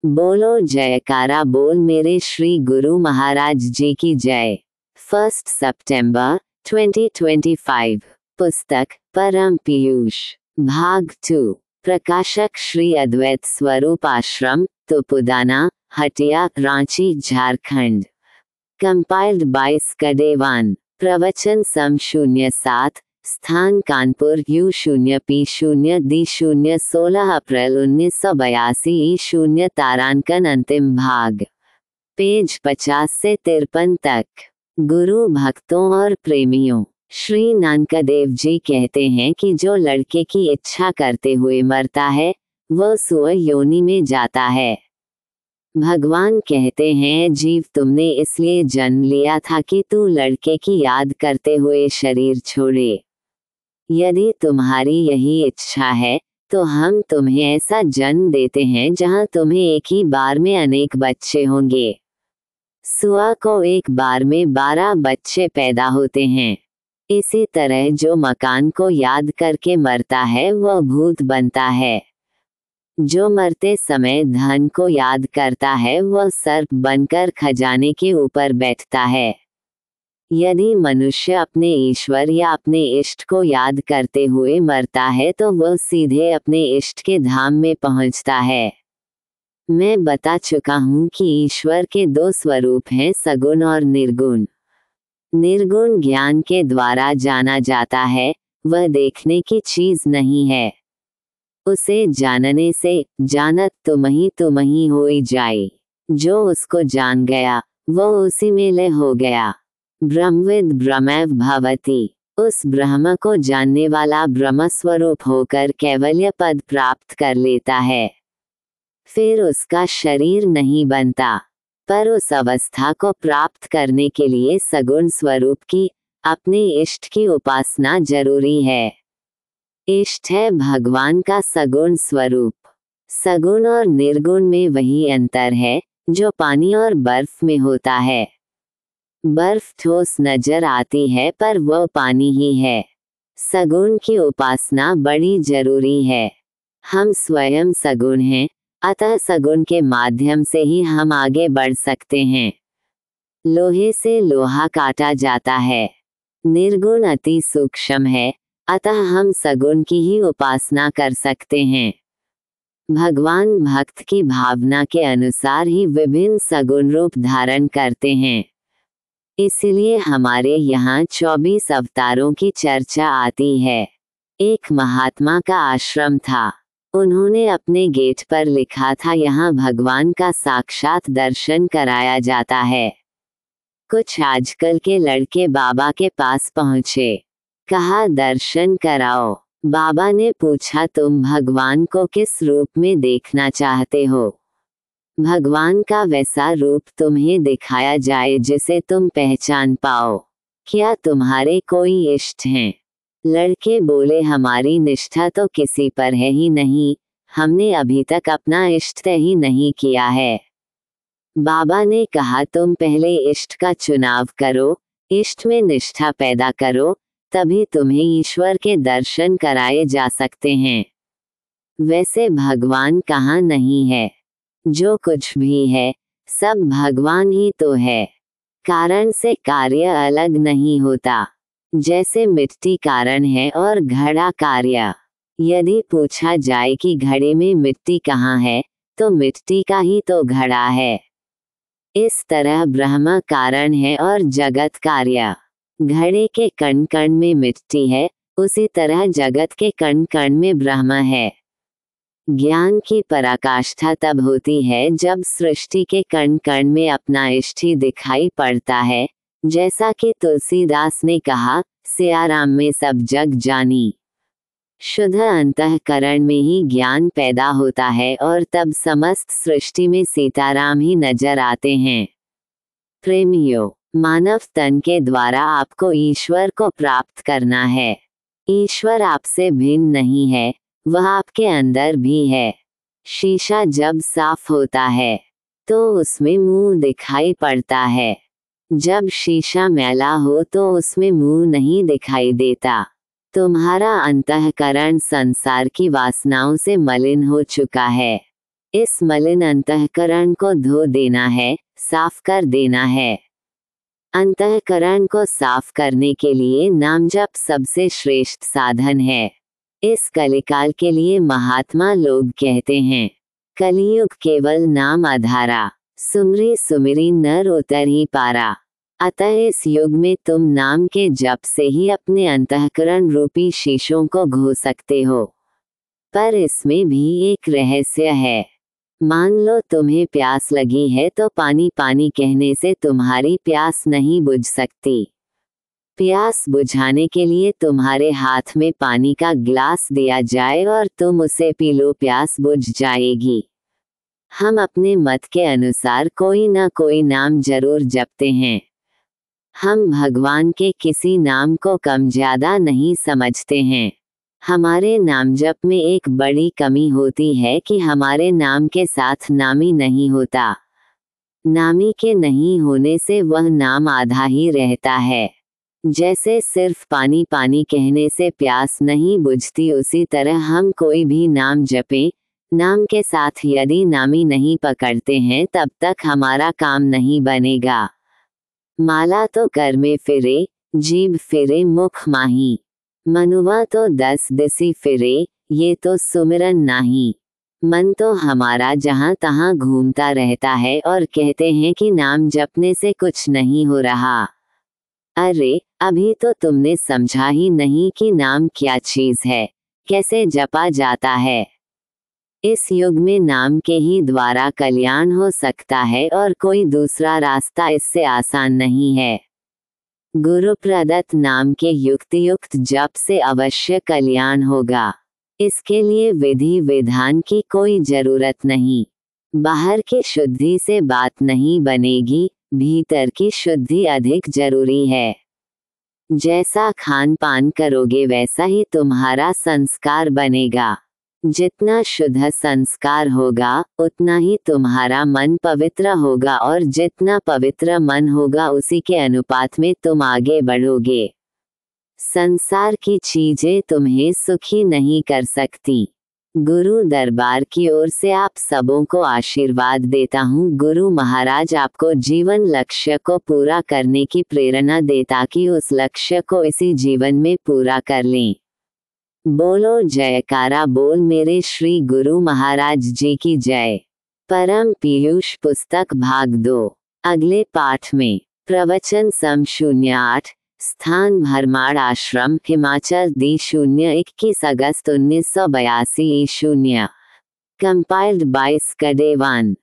बोलो जयकारा बोल मेरे श्री गुरु महाराज जी की जय। 1 सितंबर 2025। पुस्तक परम पीयूष भाग 2। प्रकाशक श्री अद्वैत स्वरूप आश्रम, तुपुदाना, हटिया, रांची, झारखंड। कंपाइल्ड बाय स्कडेवान। प्रवचन सम 07, स्थान कानपुर, U0P0D0 16 अप्रैल 1982 E0 तारांकन अंतिम भाग। पेज 50 से 53 तक। गुरु भक्तों और प्रेमियों, श्री नानकदेव जी कहते हैं कि जो लड़के की इच्छा करते हुए मरता है वह सुअर योनि में जाता है। भगवान कहते हैं, जीव तुमने इसलिए जन्म लिया था कि तू लड़के की याद करते हुए शरीर छोड़े। यदि तुम्हारी यही इच्छा है तो हम तुम्हें ऐसा जन्म देते हैं जहां तुम्हें एक ही बार में अनेक बच्चे होंगे। सुआ को एक बार में 12 बच्चे पैदा होते हैं। इसी तरह जो मकान को याद करके मरता है वह भूत बनता है। जो मरते समय धन को याद करता है वह सर्प बनकर खजाने के ऊपर बैठता है। यदि मनुष्य अपने ईश्वर या अपने इष्ट को याद करते हुए मरता है तो वह सीधे अपने इष्ट के धाम में पहुंचता है। मैं बता चुका हूं कि ईश्वर के 2 स्वरूप हैं, सगुण और निर्गुण। निर्गुण ज्ञान के द्वारा जाना जाता है, वह देखने की चीज नहीं है। उसे जानने से जानत तुमहि होई जाए। जो उसको जान गया वह उसी में लय हो गया। ब्रह्मविद ब्रह्मैव भवति। उस ब्रह्म को जानने वाला ब्रह्म स्वरूप होकर कैवल्य पद प्राप्त कर लेता है। फिर उसका शरीर नहीं बनता, पर उस अवस्था को प्राप्त करने के लिए सगुण स्वरूप की, अपने इष्ट की उपासना जरूरी है। इष्ट है भगवान का सगुण स्वरूप। सगुण और निर्गुण में वही अंतर है जो पानी और बर्फ में होता है। बर्फ ठोस नजर आती है पर वह पानी ही है। सगुण की उपासना बड़ी जरूरी है। हम स्वयं सगुण हैं, अतः सगुण के माध्यम से ही हम आगे बढ़ सकते हैं। लोहे से लोहा काटा जाता है। निर्गुण अति सूक्ष्म है, अतः हम सगुण की ही उपासना कर सकते हैं। भगवान भक्त की भावना के अनुसार ही विभिन्न सगुण रूप धारण करते हैं। इसलिए हमारे यहाँ 24 अवतारों की चर्चा आती है। एक महात्मा का आश्रम था। उन्होंने अपने गेट पर लिखा था, यहाँ भगवान का साक्षात दर्शन कराया जाता है। कुछ आजकल के लड़के बाबा के पास पहुँचे, कहा दर्शन कराओ। बाबा ने पूछा, तुम भगवान को किस रूप में देखना चाहते हो? भगवान का वैसा रूप तुम्हें दिखाया जाए जिसे तुम पहचान पाओ। क्या तुम्हारे कोई इष्ट हैं? लड़के बोले, हमारी निष्ठा तो किसी पर है ही नहीं, हमने अभी तक अपना इष्ट तय ही नहीं किया है। बाबा ने कहा, तुम पहले इष्ट का चुनाव करो, इष्ट में निष्ठा पैदा करो, तभी तुम्हें ईश्वर के दर्शन कराए जा सकते हैं। वैसे भगवान कहाँ नहीं है? जो कुछ भी है सब भगवान ही तो है। कारण से कार्य अलग नहीं होता। जैसे मिट्टी कारण है और घड़ा कार्य। यदि पूछा जाए कि घड़े में मिट्टी कहाँ है, तो मिट्टी का ही तो घड़ा है। इस तरह ब्रह्म कारण है और जगत कार्य। घड़े के कण कण में मिट्टी है, उसी तरह जगत के कण कण में ब्रह्म है। ज्ञान की पराकाष्ठा तब होती है जब सृष्टि के कण कण में अपना इष्ट ही दिखाई पड़ता है। जैसा कि तुलसीदास ने कहा, सियाराम में सब जग जानी। शुद्ध अंतःकरण में ही ज्ञान पैदा होता है और तब समस्त सृष्टि में सीताराम ही नजर आते हैं। प्रेमियों, मानव तन के द्वारा आपको ईश्वर को प्राप्त करना है। ईश्वर आपसे भिन्न नहीं है, वह आपके अंदर भी है। शीशा जब साफ होता है तो उसमें मुंह दिखाई पड़ता है। जब शीशा मैला हो तो उसमें मुंह नहीं दिखाई देता। तुम्हारा अंतःकरण संसार की वासनाओं से मलिन हो चुका है। इस मलिन अंतःकरण को धो देना है, साफ कर देना है। अंतःकरण को साफ करने के लिए नाम जप सबसे श्रेष्ठ साधन है। इस कलिकाल के लिए महात्मा लोग कहते हैं, कलियुग केवल नाम आधारा, सुमरी सुमिरी नर उतर ही पारा। अतः इस युग में तुम नाम के जप से ही अपने अंतःकरण रूपी शीशों को घो सकते हो। पर इसमें भी एक रहस्य है। मान लो तुम्हें प्यास लगी है तो पानी पानी कहने से तुम्हारी प्यास नहीं बुझ सकती। प्यास बुझाने के लिए तुम्हारे हाथ में पानी का गिलास दिया जाए और तुम उसे पी लो, प्यास बुझ जाएगी। हम अपने मत के अनुसार कोई ना कोई नाम जरूर जपते हैं। हम भगवान के किसी नाम को कम ज्यादा नहीं समझते हैं। हमारे नाम जप में एक बड़ी कमी होती है कि हमारे नाम के साथ नामी नहीं होता। नामी के नहीं होने से वह नाम आधा ही रहता है। जैसे सिर्फ पानी पानी कहने से प्यास नहीं बुझती, उसी तरह हम कोई भी नाम जपें, नाम के साथ यदि नामी नहीं पकड़ते हैं तब तक हमारा काम नहीं बनेगा। माला तो कर में फिरे, जीभ फिरे मुख माही। मनुआ तो 10 दिसी फिरे, ये तो सुमिरन नाही। मन तो हमारा जहाँ तहाँ घूमता रहता है और कहते हैं कि नाम जपने से कुछ नहीं हो रहा। अरे, अभी तो तुमने समझा ही नहीं कि नाम क्या चीज है, कैसे जपा जाता है। इस युग में नाम के ही द्वारा कल्याण हो सकता है और कोई दूसरा रास्ता इससे आसान नहीं है। गुरु प्रदत्त नाम के युक्त जप से अवश्य कल्याण होगा। इसके लिए विधि विधान की कोई जरूरत नहीं। बाहर की शुद्धि से बात नहीं बनेगी, भीतर की शुद्धि अधिक जरूरी है। जैसा खान पान करोगे वैसा ही तुम्हारा संस्कार बनेगा। जितना शुद्ध संस्कार होगा उतना ही तुम्हारा मन पवित्र होगा और जितना पवित्र मन होगा उसी के अनुपात में तुम आगे बढ़ोगे। संसार की चीजें तुम्हें सुखी नहीं कर सकती। गुरु दरबार की ओर से आप सबों को आशीर्वाद देता हूँ। गुरु महाराज आपको जीवन लक्ष्य को पूरा करने की प्रेरणा दे ताकि उस लक्ष्य को इसी जीवन में पूरा कर लें। बोलो जयकारा बोल मेरे श्री गुरु महाराज जी की जय। परम पीयूष पुस्तक भाग 2। अगले पाठ में प्रवचन सम 08, स्थान भरमाड़ आश्रम, हिमाचल दी 21 अगस्त 1982 0। Compiled by स्कडेवान।